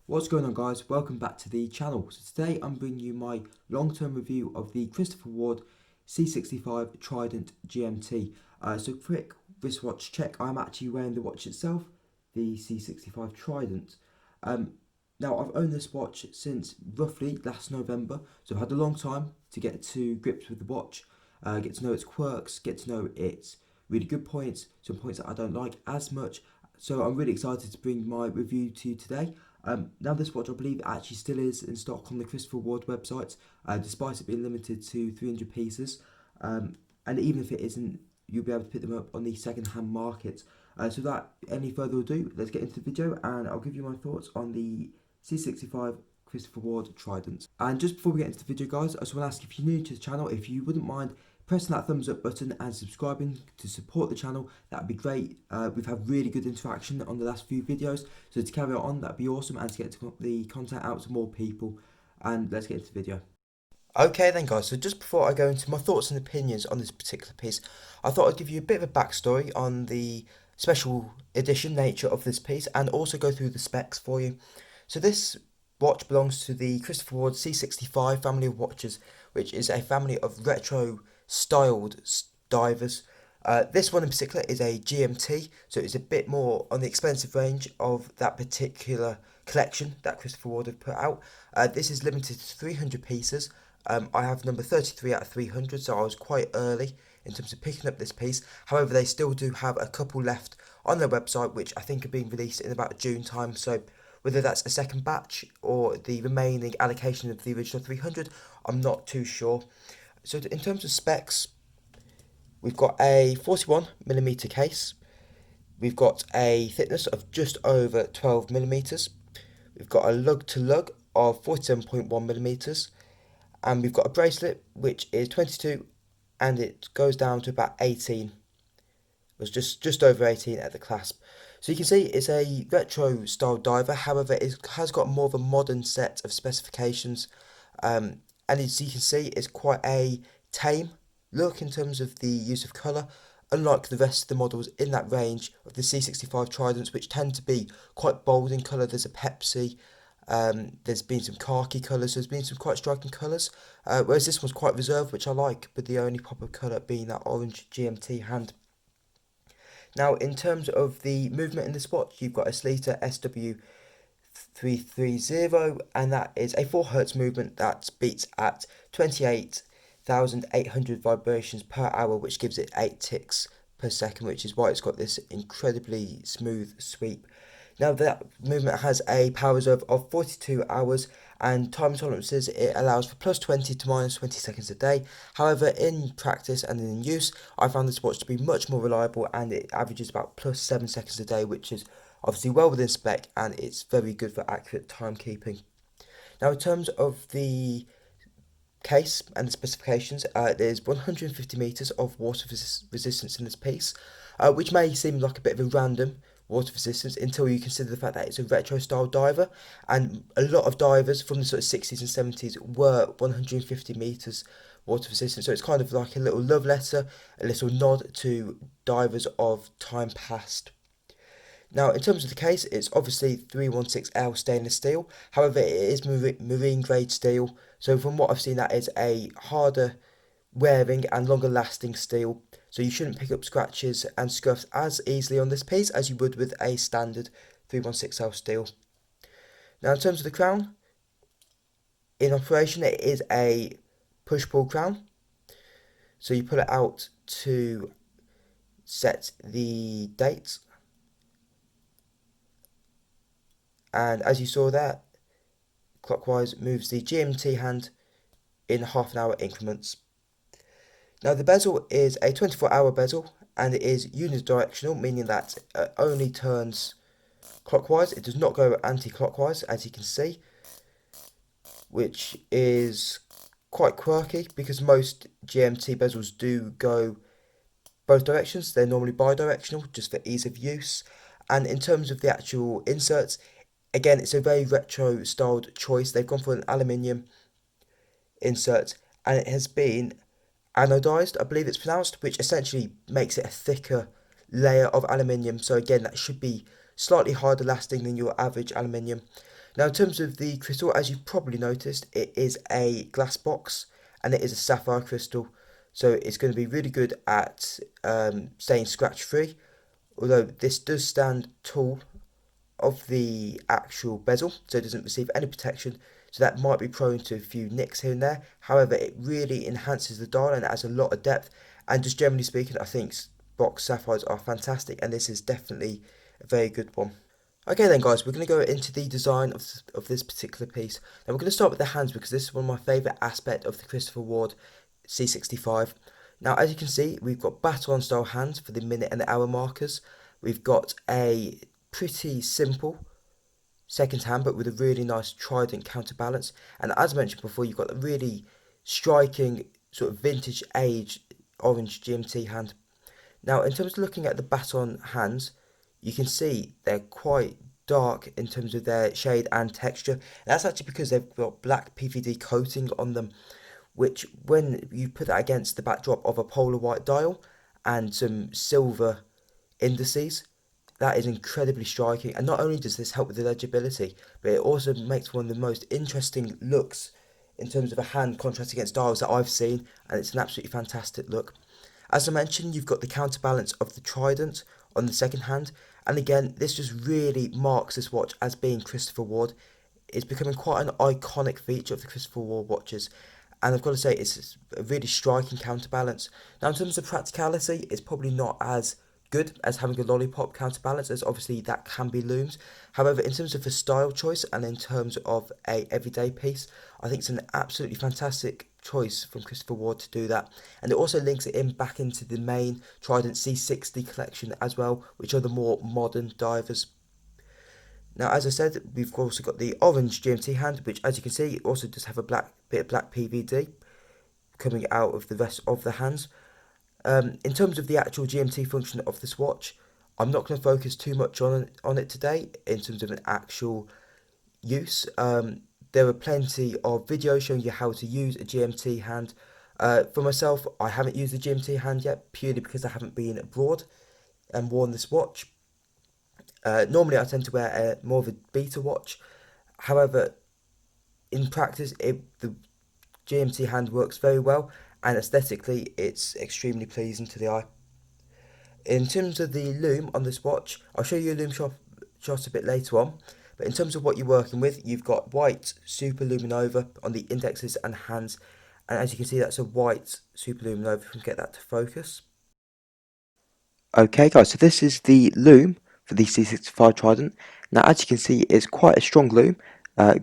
What's going on, guys? Welcome back to the channel. So today I'm bringing you my long-term review of the Christopher Ward C65 Trident GMT. So quick wristwatch check. I'm actually wearing the watch itself, the C65 Trident. Now I've owned this watch since roughly last November, so I've had a long time to get to grips with the watch, get to know its quirks, get to know its really good points, some points that I don't like as much. So I'm really excited to bring my review to you today. Now this watch, I believe, actually still is in stock on the Christopher Ward website, despite it being limited to 300 pieces. And even if it isn't, you'll be able to pick them up on the second-hand market. So without any further ado, let's get into the video and I'll give you my thoughts on the C65 Christopher Ward Trident. And just before we get into the video, guys, I just want to ask, if you're new to the channel, if you wouldn't mind pressing that thumbs up button and subscribing to support the channel, that'd be great. We've had really good interaction on the last few videos, so to carry on, that'd be awesome, and to get the content out to more people. And let's get into the video. Okay then, guys, so just before I go into my thoughts and opinions on this particular piece, I thought I'd give you a bit of a backstory on the special edition nature of this piece and also go through the specs for you. So this watch belongs to the Christopher Ward C65 family of watches, which is a family of retro styled divers. This one in particular is a GMT, so it's a bit more on the expensive range of that particular collection that Christopher Ward have put out. This is limited to 300 pieces. I have number 33 out of 300, so I was quite early in terms of picking up this piece. However, they still do have a couple left on their website, which I think are being released in about June time, so whether that's a second batch or the remaining allocation of the original 300, I'm not too sure. So in terms of specs, we've got a 41mm case, we've got a thickness of just over 12mm, we've got a lug-to-lug of 47.1mm, and we've got a bracelet which is 22 and it goes down to about 18. It was just over 18 at the clasp. So you can see it's a retro style diver, however it has got more of a modern set of specifications. And as you can see, it's quite a tame look in terms of the use of colour, unlike the rest of the models in that range of the C65 Tridents, which tend to be quite bold in colour. There's a Pepsi, there's been some khaki colours, there's been some quite striking colours, whereas this one's quite reserved, which I like, but the only proper colour being that orange GMT hand. Now, in terms of the movement in this watch, you've got a Sleater SW330, and that is a 4 Hz movement that beats at 28,800 vibrations per hour, which gives it 8 ticks per second, which is why it's got this incredibly smooth sweep. Now, that movement has a power reserve of 42 hours, and time tolerances, it allows for plus 20 to minus 20 seconds a day. However, in practice and in use, I found this watch to be much more reliable, and it averages about plus 7 seconds a day, which is obviously well within spec, and it's very good for accurate timekeeping. Now, in terms of the case and the specifications, there's 150 meters of water resistance in this piece, which may seem like a bit of a random water resistance until you consider the fact that it's a retro style diver, and a lot of divers from the sort of 60s and 70s were 150 meters water resistant, so it's kind of like a little love letter, a little nod to divers of time past. Now, in terms of the case, it's obviously 316L stainless steel. However, it is marine grade steel. So from what I've seen, that is a harder wearing and longer lasting steel. So you shouldn't pick up scratches and scuffs as easily on this piece as you would with a standard 316L steel. Now, in terms of the crown, in operation, it is a push-pull crown. So you pull it out to set the date. And as you saw there, clockwise moves the GMT hand in half-an-hour increments. Now, the bezel is a 24-hour bezel, and it is unidirectional, meaning that it only turns clockwise. It does not go anti-clockwise, as you can see, which is quite quirky because most GMT bezels do go both directions. They're normally bi-directional, just for ease of use. And in terms of the actual inserts, again, it's a very retro styled choice. They've gone for an aluminium insert, and it has been anodized, I believe it's pronounced, which essentially makes it a thicker layer of aluminium. So again, that should be slightly harder lasting than your average aluminium. Now, in terms of the crystal, as you've probably noticed, it is a glass box and it is a sapphire crystal. So it's going to be really good at staying scratch free. Although this does stand tall of the actual bezel, so it doesn't receive any protection. So that might be prone to a few nicks here and there. However, it really enhances the dial and it has a lot of depth. And just generally speaking, I think box sapphires are fantastic, and this is definitely a very good one. Okay then guys, we're going to go into the design of this particular piece. Now we're going to start with the hands because this is one of my favourite aspects of the Christopher Ward C65. Now as you can see, we've got baton style hands for the minute and the hour markers. We've got a pretty simple second hand but with a really nice trident counterbalance. And as mentioned before, you've got a really striking sort of vintage age orange GMT hand. Now in terms of looking at the baton hands, you can see they're quite dark in terms of their shade and texture. And that's actually because they've got black PVD coating on them, which when you put that against the backdrop of a polar white dial and some silver indices, that is incredibly striking. And not only does this help with the legibility, but it also makes one of the most interesting looks in terms of a hand contrast against dials that I've seen, and it's an absolutely fantastic look. As I mentioned, you've got the counterbalance of the trident on the second hand, and again, this just really marks this watch as being Christopher Ward. It's becoming quite an iconic feature of the Christopher Ward watches, and I've got to say, it's a really striking counterbalance. Now, in terms of practicality, it's probably not as good as having a lollipop counterbalance, as obviously that can be Lume's. However, in terms of the style choice and in terms of a everyday piece, I think it's an absolutely fantastic choice from Christopher Ward to do that. And it also links it in back into the main Trident C60 collection as well, which are the more modern divers. Now, as I said, we've also got the orange GMT hand, which, as you can see, also does have a bit of black PVD coming out of the rest of the hands. In terms of the actual GMT function of this watch, I'm not going to focus too much on it today in terms of an actual use. There are plenty of videos showing you how to use a GMT hand. For myself, I haven't used the GMT hand yet, purely because I haven't been abroad and worn this watch. Normally I tend to wear more of a beta watch. However, in practice, the GMT hand works very well, and aesthetically it's extremely pleasing to the eye. In terms of the lume on this watch, I'll show you a lume shot a bit later on, but in terms of what you're working with, you've got white super luminova on the indexes and hands, and as you can see, that's a white super luminova. If we can get that to focus. Okay guys, so this is the lume for the C65 Trident. Now as you can see, it's quite a strong lume,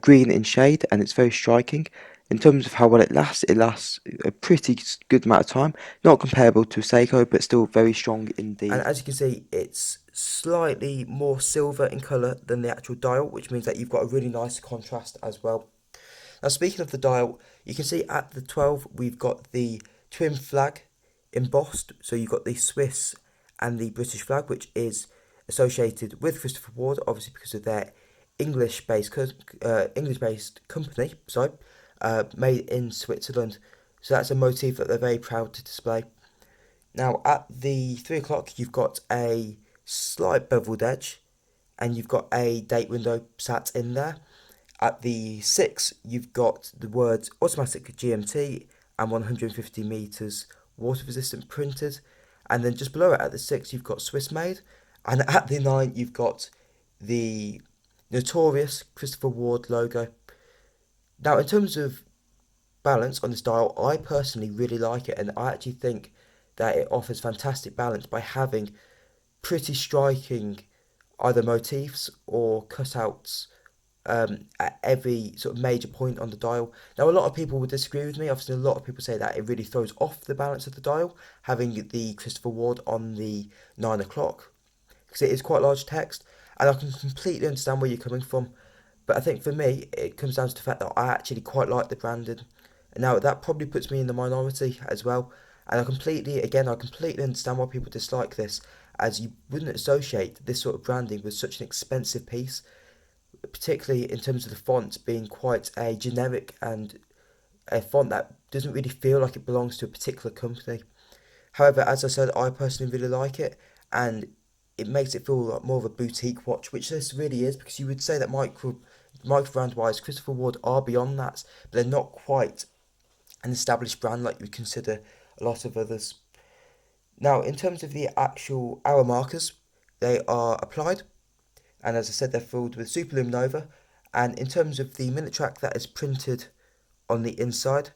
green in shade, and it's very striking. In terms of how well it lasts a pretty good amount of time. Not comparable to Seiko, but still very strong indeed. And as you can see, it's slightly more silver in colour than the actual dial, which means that you've got a really nice contrast as well. Now speaking of the dial, you can see at the 12 we've got the twin flag embossed. So you've got the Swiss and the British flag, which is associated with Christopher Ward, obviously because of their English-based company, made in Switzerland. So that's a motif that they're very proud to display. Now at the 3 o'clock, you've got a slight beveled edge, and you've got a date window sat in there. At the 6, you've got the words automatic GMT and 150 meters water resistant printed. And then just below it at the 6, you've got Swiss made. And at the 9, you've got the notorious Christopher Ward logo. Now, in terms of balance on this dial, I personally really like it. And I actually think that it offers fantastic balance by having pretty striking either motifs or cutouts at every sort of major point on the dial. Now, a lot of people would disagree with me. I've seen a lot of people say that it really throws off the balance of the dial, having the Christopher Ward on the 9 o'clock, because it is quite large text, and I can completely understand where you're coming from. But I think for me, it comes down to the fact that I actually quite like the branding. Now, that probably puts me in the minority as well. And I completely understand why people dislike this, as you wouldn't associate this sort of branding with such an expensive piece, particularly in terms of the font being quite a generic and a font that doesn't really feel like it belongs to a particular company. However, as I said, I personally really like it, and it makes it feel like more of a boutique watch, which this really is, because you would say that micro brand wise, Christopher Ward are beyond that, but they're not quite an established brand like you would consider a lot of others. Now, in terms of the actual hour markers, they are applied, and as I said, they're filled with Super Luminova. And in terms of the minute track, that is printed on the inside,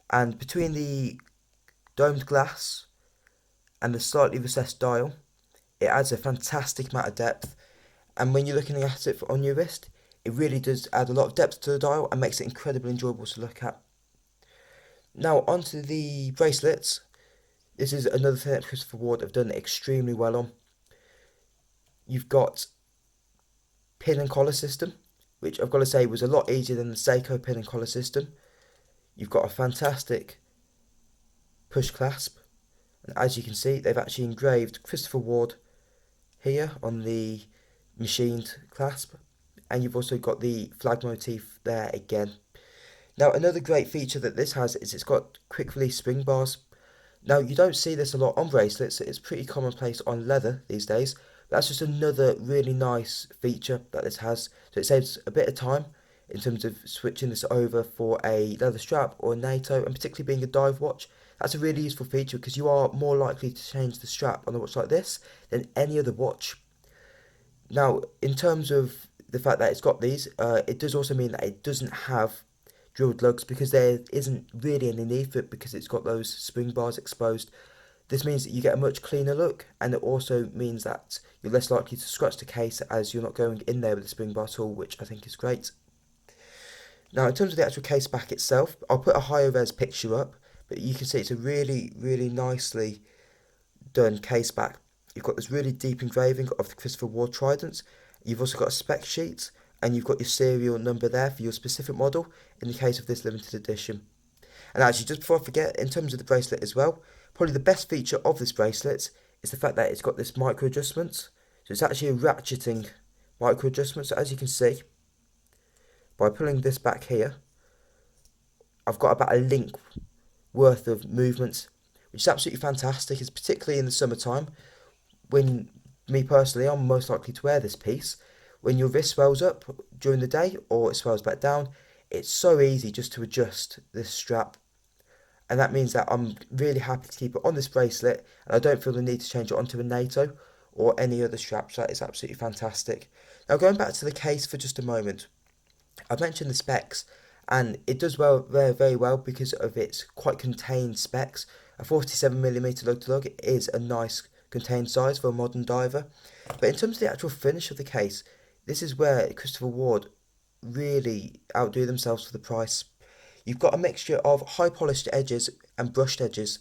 and between the domed glass and the slightly recessed dial, it adds a fantastic amount of depth. And when you're looking at it on your wrist, it really does add a lot of depth to the dial and makes it incredibly enjoyable to look at. Now, onto the bracelets. This is another thing that Christopher Ward have done extremely well on. You've got pin and collar system, which I've got to say was a lot easier than the Seiko pin and collar system. You've got a fantastic push clasp, and as you can see, they've actually engraved Christopher Ward here on the machined clasp, and you've also got the flag motif there again. Now, another great feature that this has is it's got quick release spring bars. Now, you don't see this a lot on bracelets, it's pretty commonplace on leather these days. That's just another really nice feature that this has. So it saves a bit of time in terms of switching this over for a leather strap or a NATO, and particularly being a dive watch. That's a really useful feature because you are more likely to change the strap on a watch like this than any other watch. Now, in terms of the fact that it's got these, it does also mean that it doesn't have drilled lugs, because there isn't really any need for it because it's got those spring bars exposed. This means that you get a much cleaner look, and it also means that you're less likely to scratch the case as you're not going in there with the spring bar tool, which I think is great. Now, in terms of the actual case back itself, I'll put a higher res picture up, but you can see it's a really, really nicely done case back. You've got this really deep engraving of the Christopher Ward tridents. You've also got a spec sheet, and you've got your serial number there for your specific model in the case of this limited edition. And actually, just before I forget, in terms of the bracelet as well, probably the best feature of this bracelet is the fact that it's got this micro adjustment. So it's actually a ratcheting micro adjustment. So as you can see, by pulling this back here, I've got about a link worth of movements, which is absolutely fantastic. It's particularly in the summertime, when me personally, I'm most likely to wear this piece. When your wrist swells up during the day or it swells back down, it's so easy just to adjust this strap. And that means that I'm really happy to keep it on this bracelet, and I don't feel the need to change it onto a NATO or any other strap, so that is absolutely fantastic. Now, going back to the case for just a moment, I've mentioned the specs, and it does very well because of its quite contained specs. A 47mm lug to lug is a nice contained size for a modern diver. But in terms of the actual finish of the case, this is where Christopher Ward really outdo themselves for the price. You've got a mixture of high polished edges and brushed edges,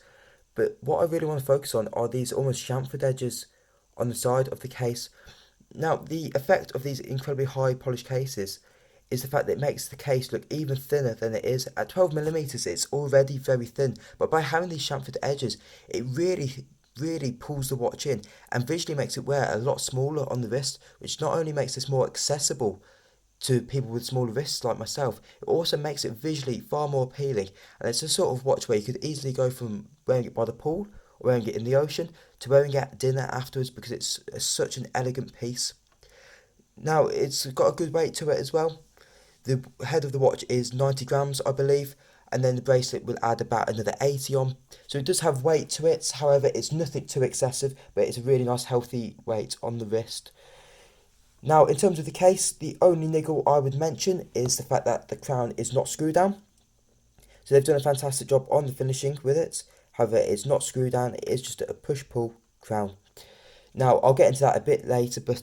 but what I really want to focus on are these almost chamfered edges on the side of the case. Now, the effect of these incredibly high polished cases is the fact that it makes the case look even thinner than it is. At 12mm, it's already very thin, but by having these chamfered edges, it really pulls the watch in and visually makes it wear a lot smaller on the wrist, which not only makes this more accessible to people with smaller wrists like myself, it also makes it visually far more appealing. And it's a sort of watch where you could easily go from wearing it by the pool or wearing it in the ocean to wearing it at dinner afterwards, because it's such an elegant piece. Now, it's got a good weight to it as well. The head of the watch is 90 grams, I believe, and then the bracelet will add about another 80 on. So it does have weight to it, however, it's nothing too excessive, but it's a really nice healthy weight on the wrist. Now, in terms of the case, the only niggle I would mention is the fact that the crown is not screw down. So they've done a fantastic job on the finishing with it. However, it's not screw down, it is just a push-pull crown. Now, I'll get into that a bit later, but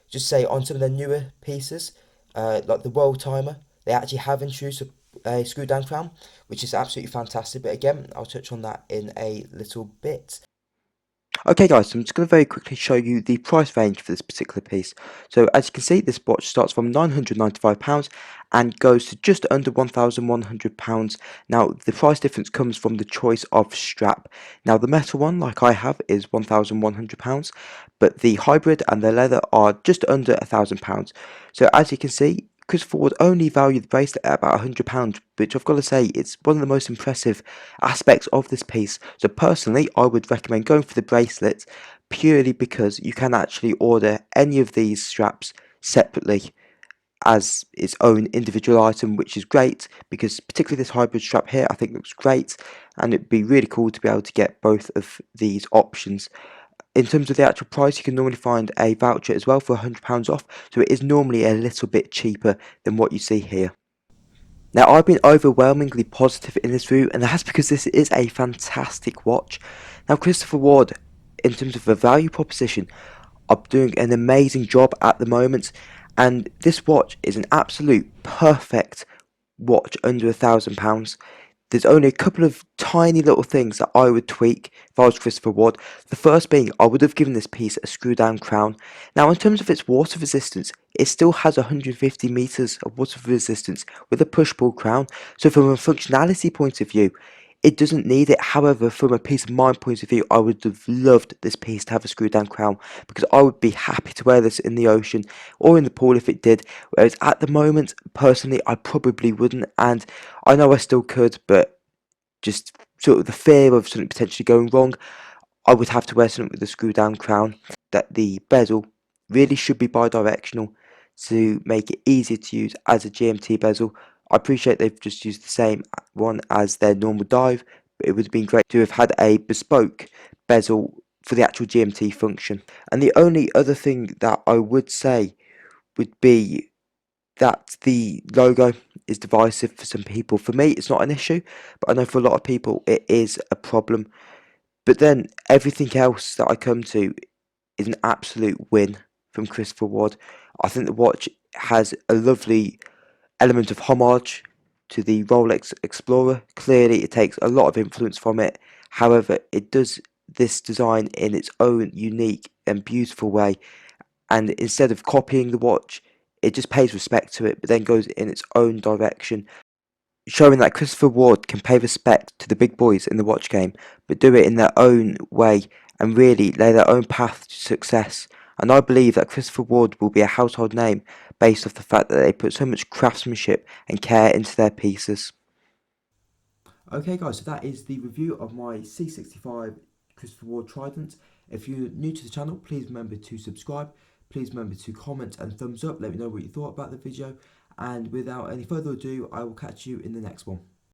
just say on some of their newer pieces, like the World Timer, they actually have introduced a screw down crown, which is absolutely fantastic. But again, I'll touch on that in a little bit. Okay guys, so I'm just going to very quickly show you the price range for this particular piece. So as you can see, this watch starts from £995 and goes to just under £1,100. Now the price difference comes from the choice of strap. Now the metal one, like I have, is £1,100, but the hybrid and the leather are just under £1,000. So as you can see, Christopher Ward only valued the bracelet at about £100, which I've got to say, it's one of the most impressive aspects of this piece. So personally, I would recommend going for the bracelet purely because you can actually order any of these straps separately as its own individual item, which is great because particularly this hybrid strap here I think looks great, and it'd be really cool to be able to get both of these options. In terms of the actual price, you can normally find a voucher as well for £100 off, so it is normally a little bit cheaper than what you see here. Now, I've been overwhelmingly positive in this review, and that's because this is a fantastic watch. Now, Christopher Ward, in terms of a value proposition, are doing an amazing job at the moment, and this watch is an absolute perfect watch under £1,000. There's only a couple of tiny little things that I would tweak if I was Christopher Ward. The first being, I would have given this piece a screw down crown. Now, in terms of its water resistance, it still has 150 meters of water resistance with a push pull crown. So from a functionality point of view, it doesn't need it. However, from a peace of mind point of view, I would have loved this piece to have a screw down crown because I would be happy to wear this in the ocean or in the pool if it did. Whereas at the moment, personally, I probably wouldn't, and I know I still could, but just sort of the fear of something potentially going wrong, I would have to wear something with a screw down crown. That the bezel really should be bi-directional to make it easier to use as a GMT bezel. I appreciate they've just used the same one as their normal dive, but it would have been great to have had a bespoke bezel for the actual GMT function. And the only other thing that I would say would be that the logo is divisive for some people. For me, it's not an issue, but I know for a lot of people it is a problem. But then everything else that I come to is an absolute win from Christopher Ward. I think the watch has a lovely element of homage to the Rolex Explorer. Clearly, it takes a lot of influence from it. However, it does this design in its own unique and beautiful way. And instead of copying the watch, it just pays respect to it, but then goes in its own direction, showing that Christopher Ward can pay respect to the big boys in the watch game, but do it in their own way and really lay their own path to success. And I believe that Christopher Ward will be a household name based off the fact that they put so much craftsmanship and care into their pieces. Okay guys, so that is the review of my C65 Christopher Ward Trident. If you're new to the channel, please remember to subscribe. Please remember to comment and thumbs up. Let me know what you thought about the video. And without any further ado, I will catch you in the next one.